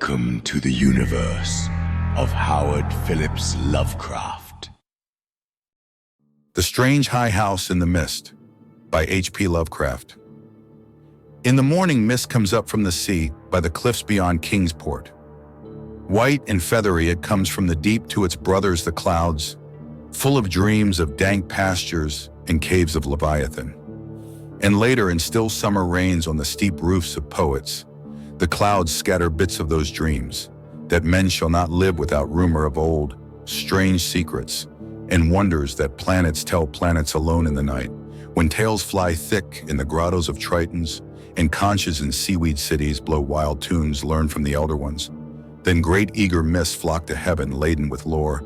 Welcome to the universe of Howard Phillips Lovecraft. The Strange High House in the Mist by H.P. Lovecraft. In the morning, mist comes up from the sea by the cliffs beyond Kingsport. White and feathery, it comes from the deep to its brothers the clouds, full of dreams of dank pastures and caves of Leviathan. And later, in still summer rains on the steep roofs of poets, the clouds scatter bits of those dreams, that men shall not live without rumor of old, strange secrets, and wonders that planets tell planets alone in the night, when tales fly thick in the grottos of Tritons, and conches in seaweed cities blow wild tunes learned from the elder ones. Then great eager mists flock to heaven laden with lore,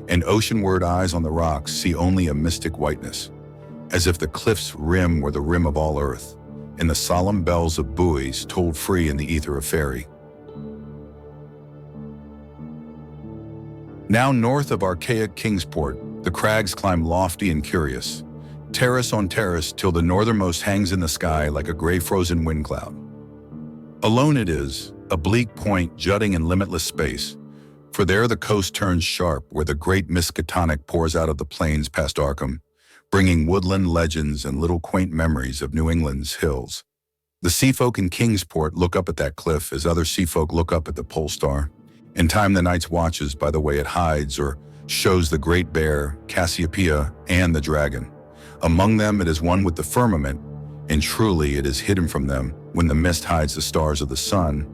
and oceanward eyes on the rocks see only a mystic whiteness, as if the cliff's rim were the rim of all earth, and the solemn bells of buoys tolled free in the ether of fairy. Now north of archaic Kingsport, the crags climb lofty and curious, terrace on terrace till the northernmost hangs in the sky like a gray frozen wind cloud. Alone it is, a bleak point jutting in limitless space, for there the coast turns sharp where the great Miskatonic pours out of the plains past Arkham, bringing woodland legends and little quaint memories of New England's hills. The seafolk in Kingsport look up at that cliff as other seafolk look up at the pole star, and time the night's watches by the way it hides or shows the great bear, Cassiopeia, and the dragon. Among them it is one with the firmament, and truly it is hidden from them when the mist hides the stars of the sun.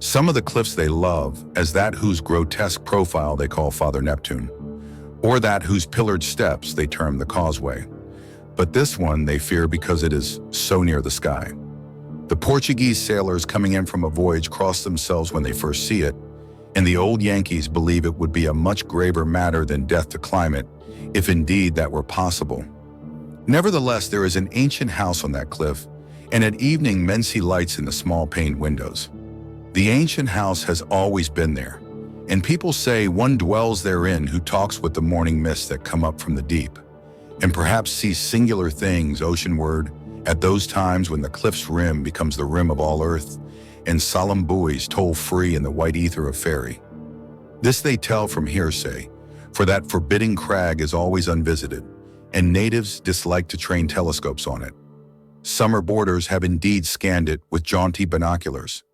Some of the cliffs they love as that whose grotesque profile they call Father Neptune, or that whose pillared steps they term the causeway. But this one they fear because it is so near the sky. The Portuguese sailors coming in from a voyage cross themselves when they first see it, and the old Yankees believe it would be a much graver matter than death to climb it, if indeed that were possible. Nevertheless, there is an ancient house on that cliff, and at evening men see lights in the small paned windows. The ancient house has always been there, and people say one dwells therein who talks with the morning mists that come up from the deep, and perhaps sees singular things oceanward at those times when the cliff's rim becomes the rim of all earth, and solemn buoys toll free in the white ether of fairy. This they tell from hearsay, for that forbidding crag is always unvisited, and natives dislike to train telescopes on it. Summer boarders have indeed scanned it with jaunty binoculars,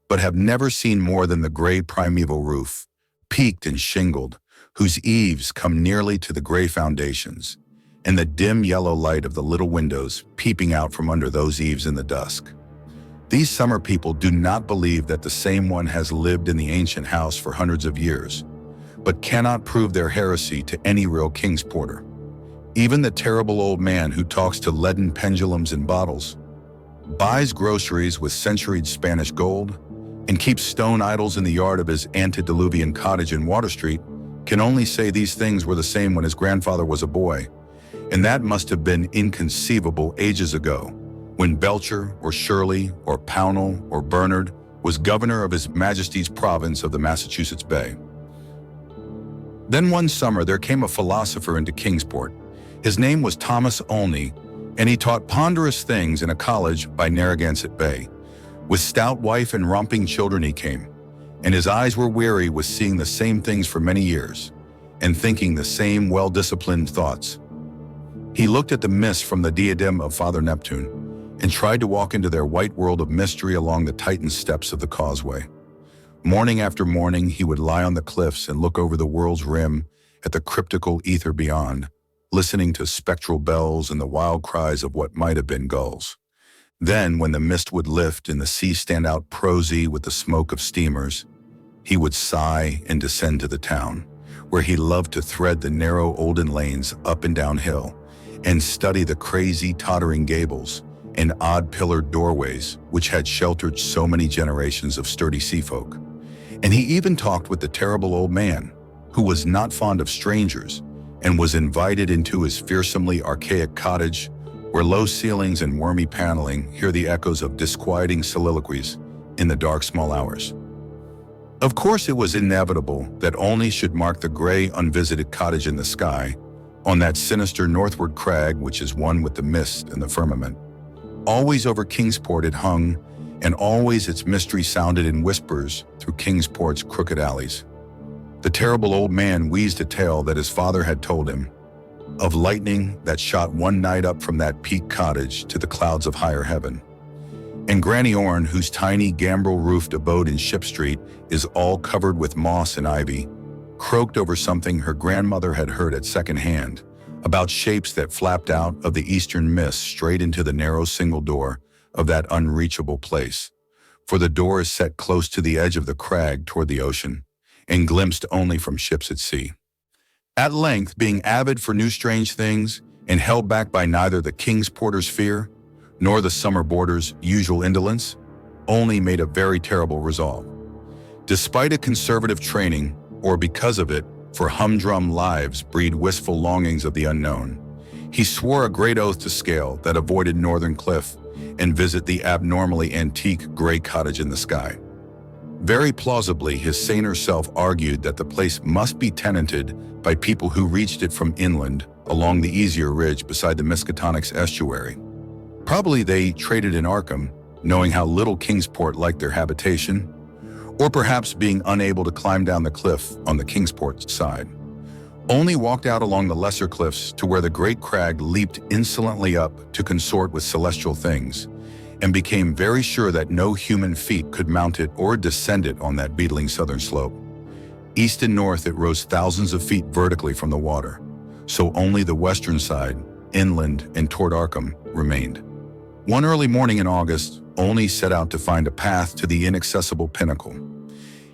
but have never seen more than the gray primeval roof, peaked and shingled, whose eaves come nearly to the gray foundations, and the dim yellow light of the little windows peeping out from under those eaves in the dusk. These summer people do not believe that the same one has lived in the ancient house for hundreds of years, but cannot prove their heresy to any real Kingsporter. Even the terrible old man who talks to leaden pendulums in bottles, buys groceries with centuried Spanish gold, and keeps stone idols in the yard of his antediluvian cottage in Water Street, can only say these things were the same when his grandfather was a boy, and that must have been inconceivable ages ago, when Belcher or Shirley or Pownell or Bernard was governor of His Majesty's province of the Massachusetts Bay. Then one summer there came a philosopher into Kingsport. His name was Thomas Olney, and he taught ponderous things in a college by Narragansett Bay. With stout wife and romping children he came, and his eyes were weary with seeing the same things for many years, and thinking the same well-disciplined thoughts. He looked at the mist from the diadem of Father Neptune, and tried to walk into their white world of mystery along the Titan steps of the causeway. Morning after morning he would lie on the cliffs and look over the world's rim at the cryptical ether beyond, listening to spectral bells and the wild cries of what might have been gulls. Then, when the mist would lift and the sea stand out prosy with the smoke of steamers, he would sigh and descend to the town, where he loved to thread the narrow olden lanes up and down hill, and study the crazy tottering gables and odd pillared doorways which had sheltered so many generations of sturdy seafolk. And he even talked with the terrible old man, who was not fond of strangers, and was invited into his fearsomely archaic cottage, where low ceilings and wormy paneling hear the echoes of disquieting soliloquies in the dark small hours. Of course, it was inevitable that Olney should mark the gray, unvisited cottage in the sky, on that sinister northward crag which is one with the mist and the firmament. Always over Kingsport it hung, and always its mystery sounded in whispers through Kingsport's crooked alleys. The terrible old man wheezed a tale that his father had told him, of lightning that shot one night up from that peak cottage to the clouds of higher heaven. And Granny Orne, whose tiny gambrel-roofed abode in Ship Street is all covered with moss and ivy, croaked over something her grandmother had heard at second-hand, about shapes that flapped out of the eastern mist straight into the narrow single door of that unreachable place. For the door is set close to the edge of the crag toward the ocean, and glimpsed only from ships at sea. At length, being avid for new strange things, and held back by neither the Kingsporter's fear, nor the summer boarder's usual indolence, only made a very terrible resolve. Despite a conservative training, or because of it, for humdrum lives breed wistful longings of the unknown, he swore a great oath to scale that avoided Northern Cliff and visit the abnormally antique gray cottage in the sky. Very plausibly, his saner self argued that the place must be tenanted by people who reached it from inland along the easier ridge beside the Miskatonic's estuary. Probably they traded in Arkham, knowing how little Kingsport liked their habitation, or perhaps being unable to climb down the cliff on the Kingsport side, only walked out along the lesser cliffs to where the great crag leaped insolently up to consort with celestial things, and became very sure that no human feet could mount it or descend it on that beetling southern slope. East and north it rose thousands of feet vertically from the water, so only the western side, inland and toward Arkham, remained. One early morning in August, Olney set out to find a path to the inaccessible pinnacle.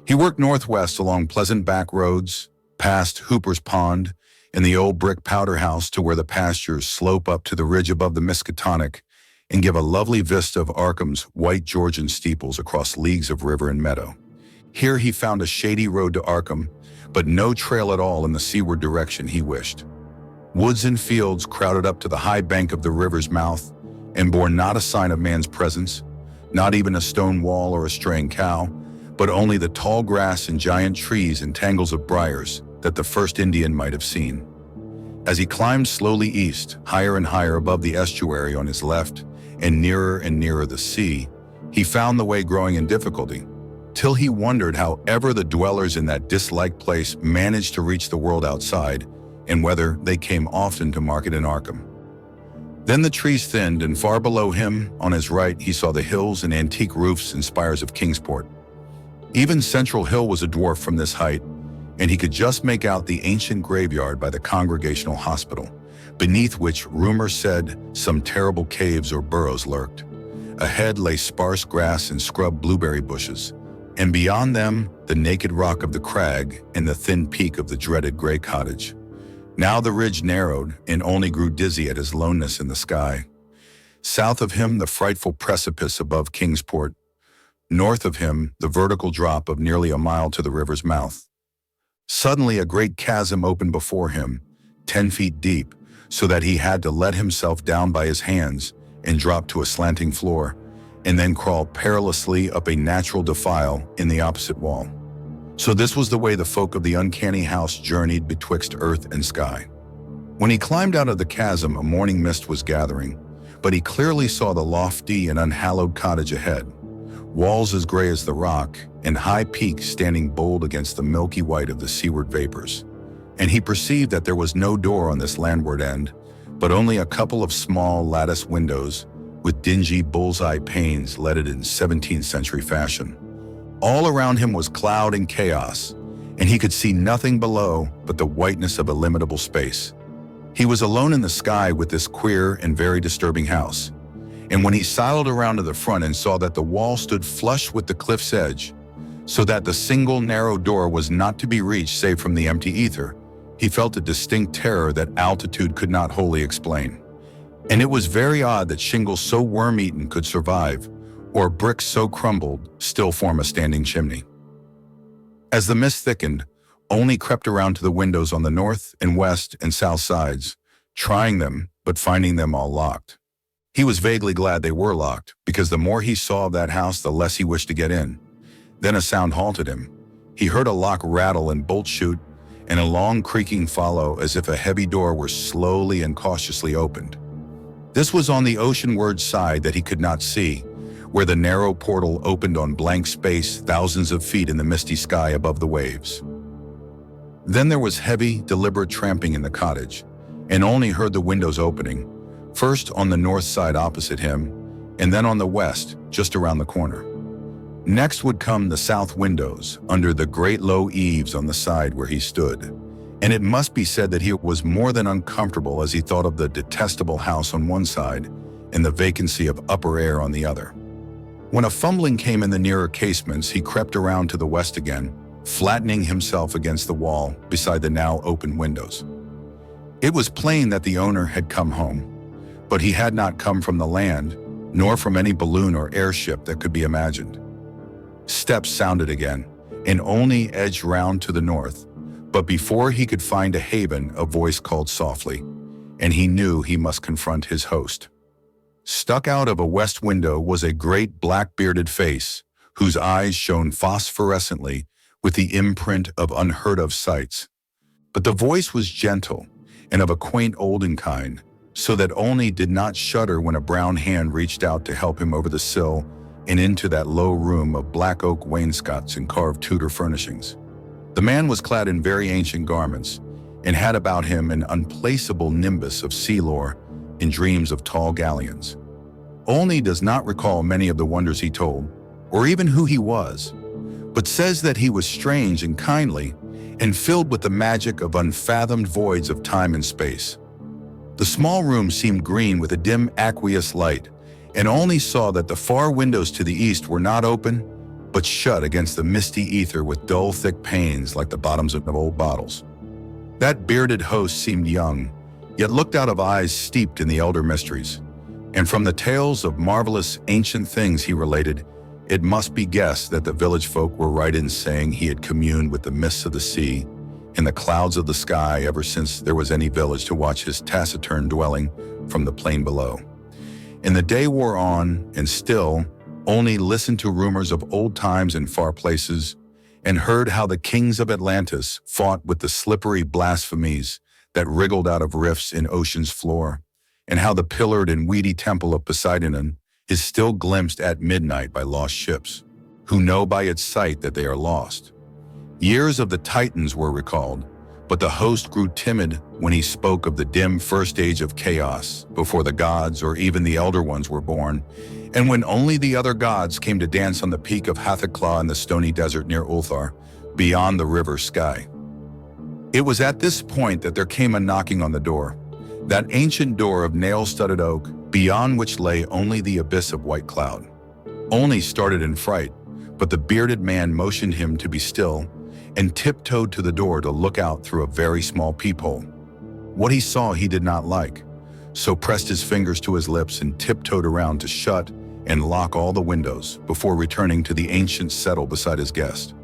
He worked northwest along pleasant back roads, past Hooper's Pond and the old brick powder house to where the pastures slope up to the ridge above the Miskatonic and give a lovely vista of Arkham's white Georgian steeples across leagues of river and meadow. Here he found a shady road to Arkham, but no trail at all in the seaward direction he wished. Woods and fields crowded up to the high bank of the river's mouth and bore not a sign of man's presence, not even a stone wall or a straying cow, but only the tall grass and giant trees and tangles of briars that the first Indian might have seen. As he climbed slowly east, higher and higher above the estuary on his left, and nearer the sea, he found the way growing in difficulty, till he wondered how ever the dwellers in that disliked place managed to reach the world outside, and whether they came often to market in Arkham. Then the trees thinned, and far below him, on his right, he saw the hills and antique roofs and spires of Kingsport. Even Central Hill was a dwarf from this height, and he could just make out the ancient graveyard by the Congregational Hospital, beneath which rumor said some terrible caves or burrows lurked. Ahead lay sparse grass and scrub blueberry bushes, and beyond them, the naked rock of the crag and the thin peak of the dreaded gray cottage. Now the ridge narrowed and only grew dizzy at his loneness in the sky. South of him, the frightful precipice above Kingsport. North of him, the vertical drop of nearly a mile to the river's mouth. Suddenly, a great chasm opened before him, 10 feet deep, so that he had to let himself down by his hands and drop to a slanting floor, and then crawl perilously up a natural defile in the opposite wall. So this was the way the folk of the uncanny house journeyed betwixt earth and sky. When he climbed out of the chasm, a morning mist was gathering, but he clearly saw the lofty and unhallowed cottage ahead, walls as gray as the rock, and high peaks standing bold against the milky white of the seaward vapors. And he perceived that there was no door on this landward end, but only a couple of small lattice windows with dingy bullseye panes leaded in 17th century fashion. All around him was cloud and chaos, and he could see nothing below but the whiteness of illimitable space. He was alone in the sky with this queer and very disturbing house, and when he sidled around to the front and saw that the wall stood flush with the cliff's edge, so that the single narrow door was not to be reached save from the empty ether, he felt a distinct terror that altitude could not wholly explain. And it was very odd that shingles so worm-eaten could survive, or bricks so crumbled still form a standing chimney. As the mist thickened, Olney crept around to the windows on the north and west and south sides, trying them but finding them all locked. He was vaguely glad they were locked, because the more he saw of that house, the less he wished to get in. Then a sound halted him. He heard a lock rattle and bolt shoot, and a long creaking follow as if a heavy door were slowly and cautiously opened. This was on the oceanward side that he could not see, where the narrow portal opened on blank space thousands of feet in the misty sky above the waves. Then there was heavy, deliberate tramping in the cottage, and Olney heard the windows opening, first on the north side opposite him, and then on the west, just around the corner. Next would come the south windows, under the great low eaves on the side where he stood. And it must be said that he was more than uncomfortable as he thought of the detestable house on one side and the vacancy of upper air on the other. When a fumbling came in the nearer casements, he crept around to the west again, flattening himself against the wall beside the now open windows. It was plain that the owner had come home, but he had not come from the land, nor from any balloon or airship that could be imagined. Steps sounded again, and Olney edged round to the north, but before he could find a haven, a voice called softly, and he knew he must confront his host. Stuck out of a west window was a great black-bearded face, whose eyes shone phosphorescently with the imprint of unheard-of sights. But the voice was gentle and of a quaint olden kind, so that Olney did not shudder when a brown hand reached out to help him over the sill and into that low room of black oak wainscots and carved Tudor furnishings. The man was clad in very ancient garments and had about him an unplaceable nimbus of sea lore and dreams of tall galleons. Olney does not recall many of the wonders he told, or even who he was, but says that he was strange and kindly and filled with the magic of unfathomed voids of time and space. The small room seemed green with a dim aqueous light, and Olney saw that the far windows to the east were not open, but shut against the misty ether with dull, thick panes like the bottoms of old bottles. That bearded host seemed young, yet looked out of eyes steeped in the elder mysteries. And from the tales of marvelous ancient things he related, it must be guessed that the village folk were right in saying he had communed with the mists of the sea and the clouds of the sky ever since there was any village to watch his taciturn dwelling from the plain below. And the day wore on, and still, Olney listened to rumors of old times in far places, and heard how the kings of Atlantis fought with the slippery blasphemies that wriggled out of rifts in ocean's floor, and how the pillared and weedy temple of Poseidon is still glimpsed at midnight by lost ships, who know by its sight that they are lost. Years of the Titans were recalled, but the host grew timid when he spoke of the dim first age of chaos, before the gods or even the elder ones were born, and when only the other gods came to dance on the peak of Hathaclaw in the stony desert near Ulthar, beyond the river sky. It was at this point that there came a knocking on the door, that ancient door of nail-studded oak, beyond which lay only the abyss of white cloud. Olney started in fright, but the bearded man motioned him to be still, and tiptoed to the door to look out through a very small peephole. What he saw he did not like, so pressed his fingers to his lips and tiptoed around to shut and lock all the windows before returning to the ancient settle beside his guest.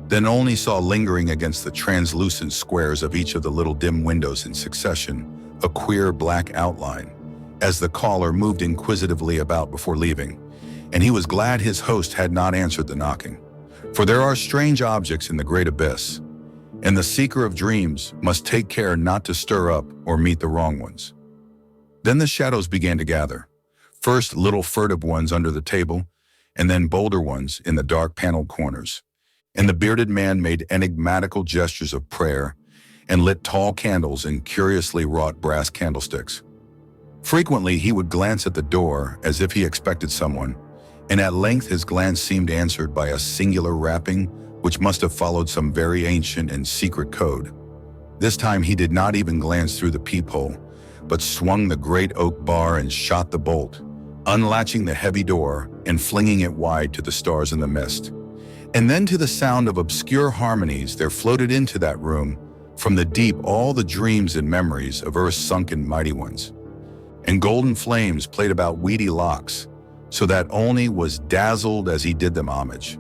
Then Olney saw lingering against the translucent squares of each of the little dim windows in succession a queer black outline, as the caller moved inquisitively about before leaving, and he was glad his host had not answered the knocking. For there are strange objects in the great abyss, and the seeker of dreams must take care not to stir up or meet the wrong ones. Then the shadows began to gather, first little furtive ones under the table, and then bolder ones in the dark paneled corners. And the bearded man made enigmatical gestures of prayer and lit tall candles in curiously wrought brass candlesticks. Frequently he would glance at the door as if he expected someone, and at length his glance seemed answered by a singular rapping which must have followed some very ancient and secret code. This time he did not even glance through the peephole, but swung the great oak bar and shot the bolt, unlatching the heavy door and flinging it wide to the stars in the mist. And then to the sound of obscure harmonies there floated into that room from the deep all the dreams and memories of Earth's sunken mighty ones. And golden flames played about weedy locks, so that Olney was dazzled as he did them homage.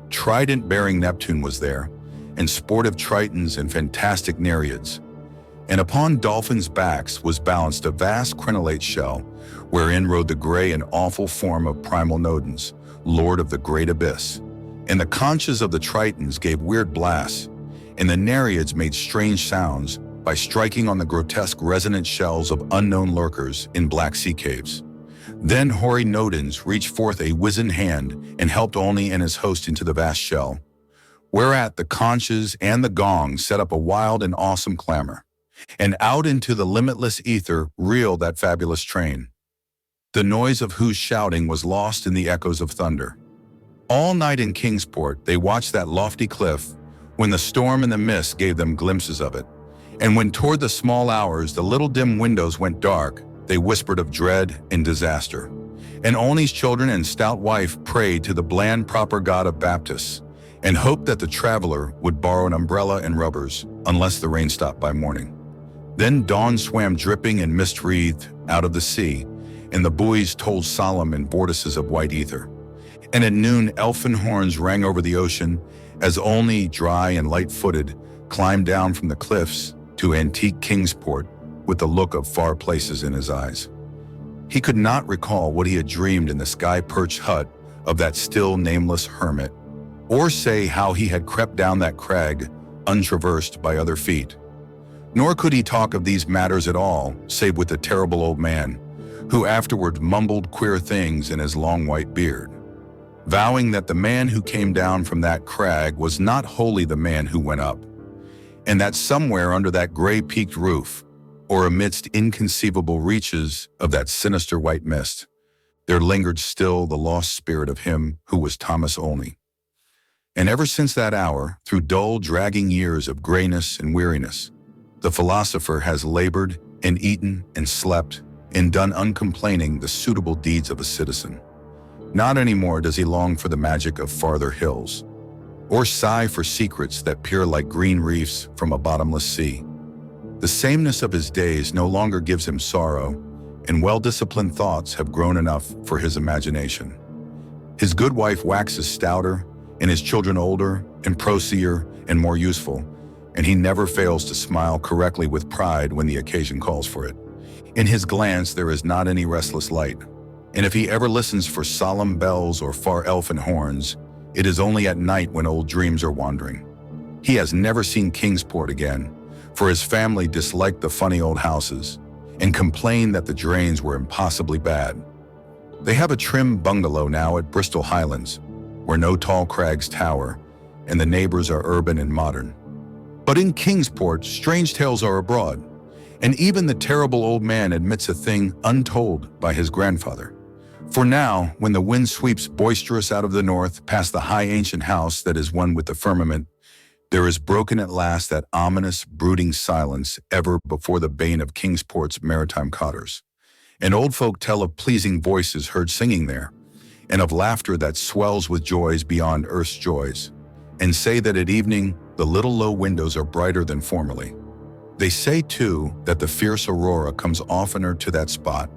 Trident-bearing Neptune was there, and sportive Tritons and fantastic Nereids. And upon dolphins' backs was balanced a vast crenellate shell, wherein rode the gray and awful form of primal Nodens, lord of the great abyss. And the conches of the Tritons gave weird blasts, and the Nereids made strange sounds by striking on the grotesque resonant shells of unknown lurkers in black sea caves. Then hoary Nodens reached forth a wizened hand and helped Olney and his host into the vast shell, whereat the conches and the gong set up a wild and awesome clamor, and out into the limitless ether reeled that fabulous train, the noise of whose shouting was lost in the echoes of thunder. All night in Kingsport they watched that lofty cliff, when the storm and the mist gave them glimpses of it, and when toward the small hours the little dim windows went dark, they whispered of dread and disaster. And Olney's children and stout wife prayed to the bland proper god of Baptists, and hoped that the traveler would borrow an umbrella and rubbers, unless the rain stopped by morning. Then dawn swam dripping and mist-wreathed out of the sea, and the buoys told solemn in vortices of white ether. And at noon elfin horns rang over the ocean, as Olney, dry and light-footed, climbed down from the cliffs to antique Kingsport with the look of far places in his eyes. He could not recall what he had dreamed in the sky-perched hut of that still nameless hermit, or say how he had crept down that crag untraversed by other feet. Nor could he talk of these matters at all, save with the terrible old man, who afterward mumbled queer things in his long white beard, vowing that the man who came down from that crag was not wholly the man who went up, and that somewhere under that gray-peaked roof, or amidst inconceivable reaches of that sinister white mist, there lingered still the lost spirit of him who was Thomas Olney. And ever since that hour, through dull, dragging years of grayness and weariness, the philosopher has labored and eaten and slept and done uncomplaining the suitable deeds of a citizen. Not anymore does he long for the magic of farther hills, or sigh for secrets that peer like green reefs from a bottomless sea. The sameness of his days no longer gives him sorrow, and well-disciplined thoughts have grown enough for his imagination. His good wife waxes stouter, and his children older and prosier and more useful, and he never fails to smile correctly with pride when the occasion calls for it. In his glance there is not any restless light, and if he ever listens for solemn bells or far elfin horns, it is only at night when old dreams are wandering. He has never seen Kingsport again, for his family disliked the funny old houses and complained that the drains were impossibly bad. They have a trim bungalow now at Bristol Highlands, where no tall crags tower, and the neighbors are urban and modern. But in Kingsport, strange tales are abroad, and even the terrible old man admits a thing untold by his grandfather. For now, when the wind sweeps boisterous out of the north past the high ancient house that is one with the firmament, there is broken at last that ominous, brooding silence ever before the bane of Kingsport's maritime cotters. And old folk tell of pleasing voices heard singing there, and of laughter that swells with joys beyond earth's joys, and say that at evening the little low windows are brighter than formerly. They say, too, that the fierce aurora comes oftener to that spot,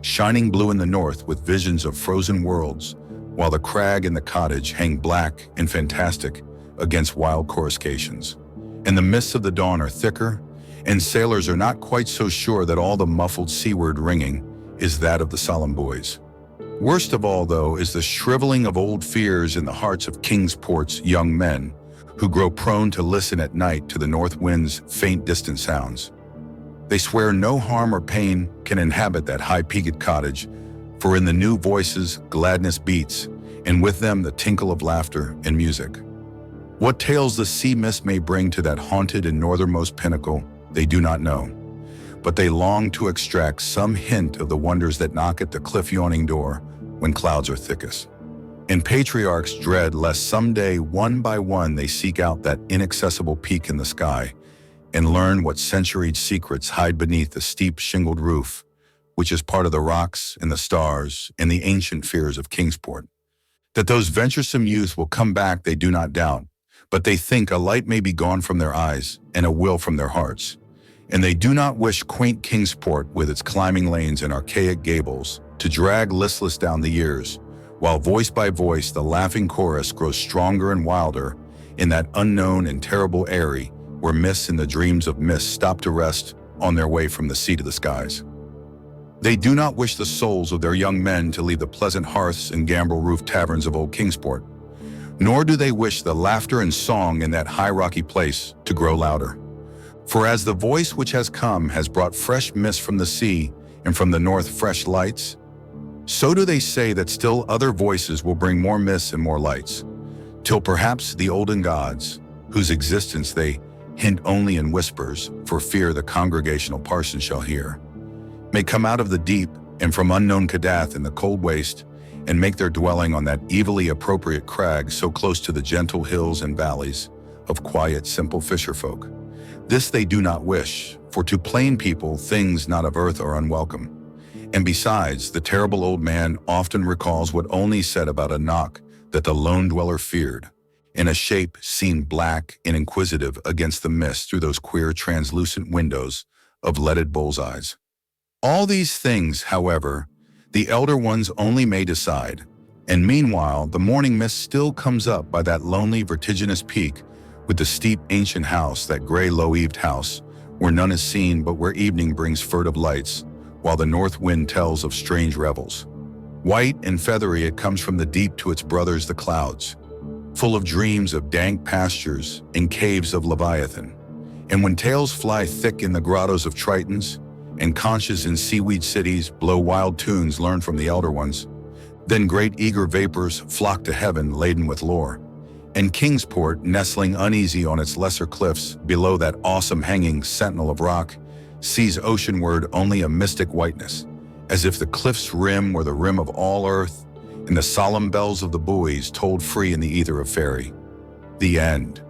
shining blue in the north with visions of frozen worlds, while the crag and the cottage hang black and fantastic against wild coruscations. And the mists of the dawn are thicker, and sailors are not quite so sure that all the muffled seaward ringing is that of the solemn buoys. Worst of all, though, is the shriveling of old fears in the hearts of Kingsport's young men, who grow prone to listen at night to the north wind's faint distant sounds. They swear no harm or pain can inhabit that high-peaked cottage, for in the new voices gladness beats, and with them the tinkle of laughter and music. What tales the sea mist may bring to that haunted and northernmost pinnacle, they do not know, but they long to extract some hint of the wonders that knock at the cliff-yawning door when clouds are thickest. And patriarchs dread lest someday, one by one, they seek out that inaccessible peak in the sky and learn what centuried secrets hide beneath the steep shingled roof, which is part of the rocks and the stars and the ancient fears of Kingsport. That those venturesome youth will come back they do not doubt, but they think a light may be gone from their eyes and a will from their hearts. And they do not wish quaint Kingsport with its climbing lanes and archaic gables to drag listless down the years, while voice by voice the laughing chorus grows stronger and wilder in that unknown and terrible eyrie where mists and the dreams of mists stop to rest on their way from the sea to the skies. They do not wish the souls of their young men to leave the pleasant hearths and gambrel-roofed taverns of old Kingsport, nor do they wish the laughter and song in that high rocky place to grow louder. For as the voice which has come has brought fresh mist from the sea and from the north fresh lights, So do they say that still other voices will bring more mists and more lights, till perhaps the olden gods, whose existence they hint only in whispers for fear the congregational parson shall hear, may come out of the deep and from unknown Kadath in the cold waste and make their dwelling on that evilly appropriate crag so close to the gentle hills and valleys of quiet, simple fisherfolk. This they do not wish, for to plain people things not of earth are unwelcome. And besides, the terrible old man often recalls what only said about a knock that the lone dweller feared, in a shape seen black and inquisitive against the mist through those queer translucent windows of leaded bullseyes. All these things, however, the elder ones only may decide, and meanwhile the morning mist still comes up by that lonely vertiginous peak with the steep ancient house, that gray low-eaved house, where none is seen but where evening brings furtive lights, while the north wind tells of strange revels. White and feathery it comes from the deep to its brothers the clouds, full of dreams of dank pastures and caves of Leviathan. And when tales fly thick in the grottos of Tritons, and conches in seaweed cities blow wild tunes learned from the elder ones, then great eager vapors flock to heaven laden with lore. And Kingsport, nestling uneasy on its lesser cliffs below that awesome hanging sentinel of rock, sees oceanward only a mystic whiteness, as if the cliff's rim were the rim of all earth, and the solemn bells of the buoys tolled free in the ether of fairy. The end.